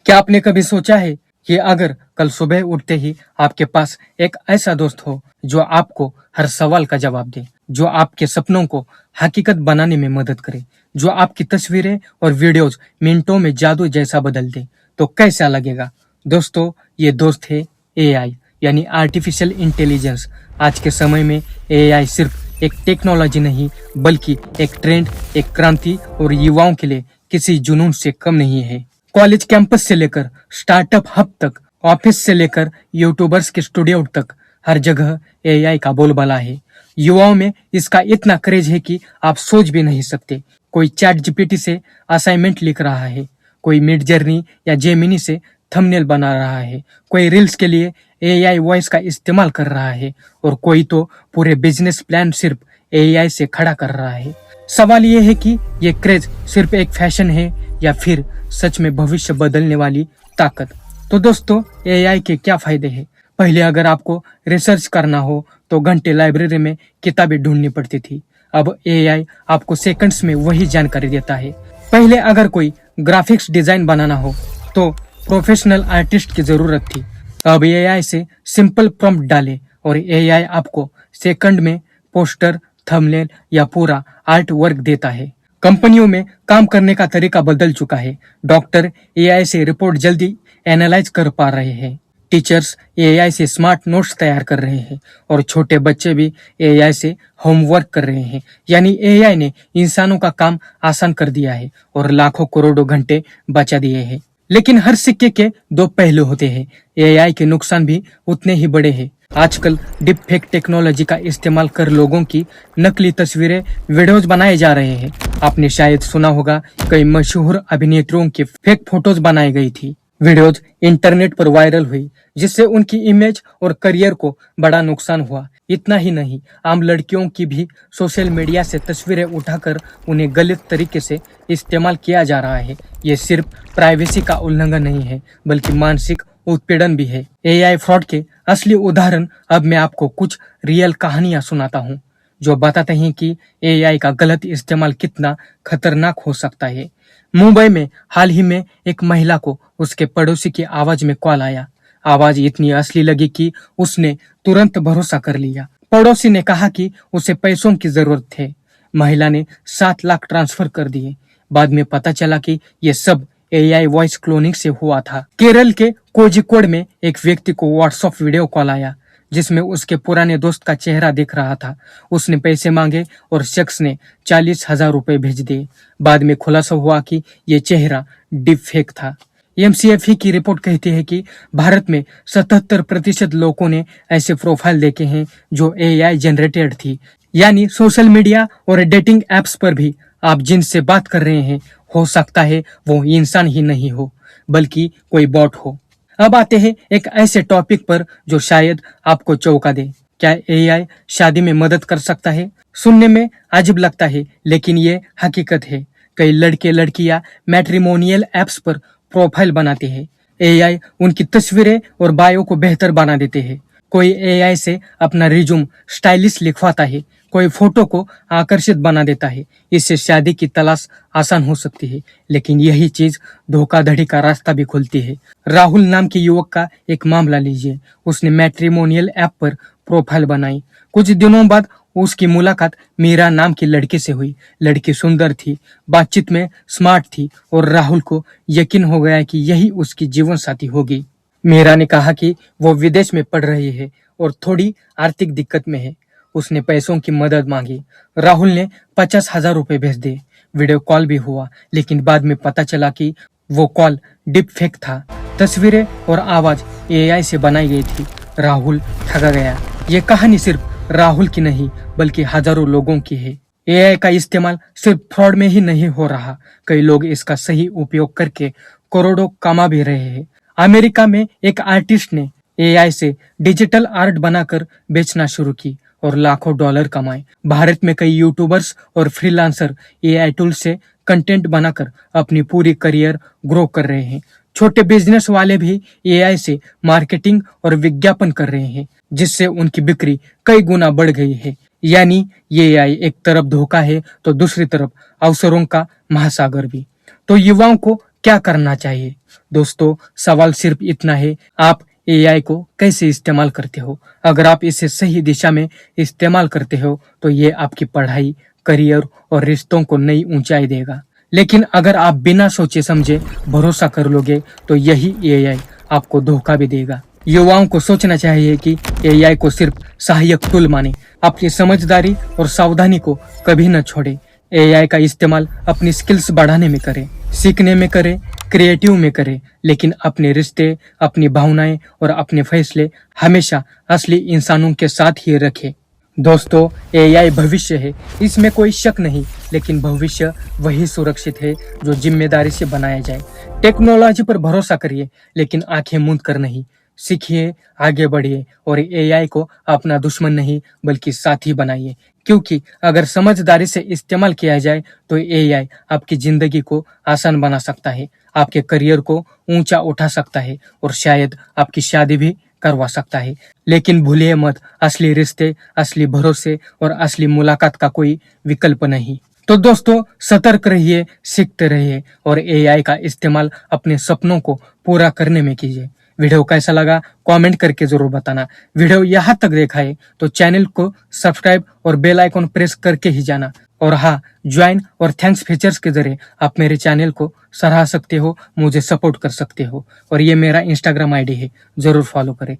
क्या आपने कभी सोचा है कि अगर कल सुबह उठते ही आपके पास एक ऐसा दोस्त हो जो आपको हर सवाल का जवाब दे, जो आपके सपनों को हकीकत बनाने में मदद करे, जो आपकी तस्वीरें और वीडियोस मिनटों में जादू जैसा बदल दे, तो कैसा लगेगा? दोस्तों, ये दोस्त है एआई, यानी आर्टिफिशियल इंटेलिजेंस। आज के समय में एआई सिर्फ एक टेक्नोलॉजी नहीं, बल्कि एक ट्रेंड, एक क्रांति और युवाओं के लिए किसी जुनून से कम नहीं है। कॉलेज कैंपस से लेकर स्टार्टअप हब तक, ऑफिस से लेकर यूट्यूबर्स के स्टूडियो तक, हर जगह एआई का बोलबाला है। युवाओं में इसका इतना क्रेज है कि आप सोच भी नहीं सकते। कोई चैट जीपीटी से असाइनमेंट लिख रहा है, कोई मिड जर्नी या जेमिनी से थंबनेल बना रहा है, कोई रील्स के लिए एआई वॉइस का इस्तेमाल कर रहा है, और कोई तो पूरे बिजनेस प्लान सिर्फ एआई से खड़ा कर रहा है। सवाल ये है कि ये क्रेज सिर्फ एक फैशन है या फिर सच में भविष्य बदलने वाली ताकत। तो दोस्तों, एआई के क्या फायदे हैं? पहले अगर आपको रिसर्च करना हो तो घंटे लाइब्रेरी में किताबें ढूंढनी पड़ती थी। अब एआई आपको सेकंड्स में वही जानकारी देता है। पहले अगर कोई ग्राफिक्स डिजाइन बनाना हो तो प्रोफेशनल आर्टिस्ट की जरूरत थी। अब एआई से सिंपल प्रॉम्प्ट डालें और एआई आपको सेकंड में पोस्टर, थंबनेल या पूरा आर्ट वर्क देता है। कंपनियों में काम करने का तरीका बदल चुका है। डॉक्टर एआई से रिपोर्ट जल्दी एनालाइज कर पा रहे हैं, टीचर्स एआई से स्मार्ट नोट्स तैयार कर रहे हैं, और छोटे बच्चे भी एआई से होमवर्क कर रहे हैं। यानी एआई ने इंसानों का काम आसान कर दिया है और लाखों करोड़ों घंटे बचा दिए हैं। लेकिन हर सिक्के के दो पहलू होते हैं। एआई के नुकसान भी उतने ही बड़े हैं। आजकल डिप फेक टेक्नोलॉजी का इस्तेमाल कर लोगों की नकली तस्वीरें, वीडियोज बनाए जा रहे हैं। आपने शायद सुना होगा, कई मशहूर अभिनेत्रियों की फेक फोटोज बनाई गई थी। वीडियोज इंटरनेट पर वायरल हुई, जिससे उनकी इमेज और करियर को बड़ा नुकसान हुआ। इतना ही नहीं, आम लड़कियों की भी सोशल मीडिया से तस्वीरें उठाकर उन्हें गलत तरीके से इस्तेमाल किया जा रहा है। ये सिर्फ प्राइवेसी का उल्लंघन नहीं है, बल्कि मानसिक उत्पीड़न भी है। एआई फ्रॉड के असली उदाहरण अब मैं आपको कुछ रियल कहानियां सुनाता हूं, जो बताते हैं कि एआई का गलत इस्तेमाल कितना खतरनाक हो सकता है। मुंबई में हाल ही में एक महिला को उसके पड़ोसी की आवाज में कॉल आया। आवाज इतनी असली लगी कि उसने तुरंत भरोसा कर लिया। पड़ोसी ने कहा कि उसे पैसों की जरूरत है। महिला ने 7 लाख ट्रांसफर कर दिए। बाद में पता चला कि यह सब एआई वॉइस क्लोनिंग से हुआ था। केरल के कोझिकोड में एक व्यक्ति को व्हाट्सएप वीडियो कॉल आया, जिसमें उसके पुराने दोस्त का चेहरा दिख रहा था। उसने पैसे मांगे और शख्स ने 40,000 रुपए भेज दिए। बाद में खुलासा हुआ कि यह चेहरा डिप फेक था। एमसीएफई की रिपोर्ट कहती है कि भारत में 77% लोगों ने ऐसे प्रोफाइल देखे हैं जो एआई जनरेटेड थी। यानी सोशल मीडिया और डेटिंग एप्स पर भी आप जिनसे बात कर रहे हैं, हो सकता है वो इंसान ही नहीं हो, बल्कि कोई बॉट हो। अब आते हैं एक ऐसे टॉपिक पर जो शायद आपको चौंका दे। क्या एआई शादी में मदद कर सकता है? सुनने में अजीब लगता है, लेकिन ये हकीकत है। कई लड़के लड़कियां मैट्रिमोनियल एप्स पर प्रोफाइल बनाते हैं। एआई उनकी तस्वीरें और बायो को बेहतर बना देते हैं। कोई एआई से अपना रिज्यूम स्टाइलिश लिखवाता है, कोई फोटो को आकर्षित बना देता है। इससे शादी की तलाश आसान हो सकती है, लेकिन यही चीज धोखाधड़ी का रास्ता भी खुलती है। राहुल नाम के युवक का एक मामला लीजिए। उसने मैट्रिमोनियल ऐप पर प्रोफाइल बनाई। कुछ दिनों बाद उसकी मुलाकात मीरा नाम की लड़की से हुई। लड़की सुंदर थी, बातचीत में स्मार्ट थी, और राहुल को यकीन हो गया कि यही उसकी जीवन साथी होगी। मीरा ने कहा कि वो विदेश में पढ़ रही है और थोड़ी आर्थिक दिक्कत में है। उसने पैसों की मदद मांगी। राहुल ने 50,000 रुपए भेज दिए। वीडियो कॉल भी हुआ, लेकिन बाद में पता चला कि वो कॉल डिप फेक था। तस्वीरें और आवाज एआई से बनाई गई थी। राहुल ठगा गया। ये कहानी सिर्फ राहुल की नहीं, बल्कि हजारों लोगों की है। एआई का इस्तेमाल सिर्फ फ्रॉड में ही नहीं हो रहा, कई लोग इसका सही उपयोग करके करोड़ों कमा भी रहे हैं। अमेरिका में एक आर्टिस्ट ने एआई से डिजिटल आर्ट बनाकर बेचना शुरू की और लाखों डॉलर कमाए। भारत में कई यूट्यूबर्स और फ्रीलांसर एआई टूल से कंटेंट बनाकर अपनी पूरी करियर ग्रो कर रहे हैं। छोटे बिजनेस वाले भी एआई से मार्केटिंग और विज्ञापन कर रहे हैं, जिससे उनकी बिक्री कई गुना बढ़ गई है। यानी ये एआई एक तरफ धोखा है तो दूसरी तरफ अवसरों का महासागर भी। तो युवाओं को क्या करना चाहिए? दोस्तों, सवाल सिर्फ इतना है, आप एआई को कैसे इस्तेमाल करते हो। अगर आप इसे सही दिशा में इस्तेमाल करते हो तो ये आपकी पढ़ाई, करियर और रिश्तों को नई ऊंचाई देगा। लेकिन अगर आप बिना सोचे समझे भरोसा कर लोगे तो यही एआई आपको धोखा भी देगा। युवाओं को सोचना चाहिए कि एआई को सिर्फ सहायक टूल माने, अपनी समझदारी और सावधानी को कभी न छोड़े। एआई का इस्तेमाल अपनी स्किल्स बढ़ाने में करें, सीखने में करें, क्रिएटिव में करें, लेकिन अपने रिश्ते, अपनी भावनाएं और अपने फैसले हमेशा असली इंसानों के साथ ही रखें। दोस्तों, एआई भविष्य है, इसमें कोई शक नहीं, लेकिन भविष्य वही सुरक्षित है जो जिम्मेदारी से बनाया जाए। टेक्नोलॉजी पर भरोसा करिए, लेकिन आंखें मूंद कर नहीं। सीखिए, आगे बढ़िए और एआई को अपना दुश्मन नहीं बल्कि साथी बनाइए, क्योंकि अगर समझदारी से इस्तेमाल किया जाए तो एआई आपकी जिंदगी को आसान बना सकता है, आपके करियर को ऊंचा उठा सकता है और शायद आपकी शादी भी करवा सकता है। लेकिन भूलिए मत, असली रिश्ते, असली भरोसे और असली मुलाकात का कोई विकल्प नहीं। तो दोस्तों, सतर्क रहिए, सीखते रहिए और एआई का इस्तेमाल अपने सपनों को पूरा करने में कीजिए। वीडियो कैसा लगा कमेंट करके जरूर बताना। वीडियो यहाँ तक देखा है तो चैनल को सब्सक्राइब और बेल आइकन प्रेस करके ही जाना। और हाँ, ज्वाइन और थैंक्स फीचर्स के जरिए आप मेरे चैनल को सराह सकते हो, मुझे सपोर्ट कर सकते हो। और ये मेरा इंस्टाग्राम आईडी है, जरूर फॉलो करें।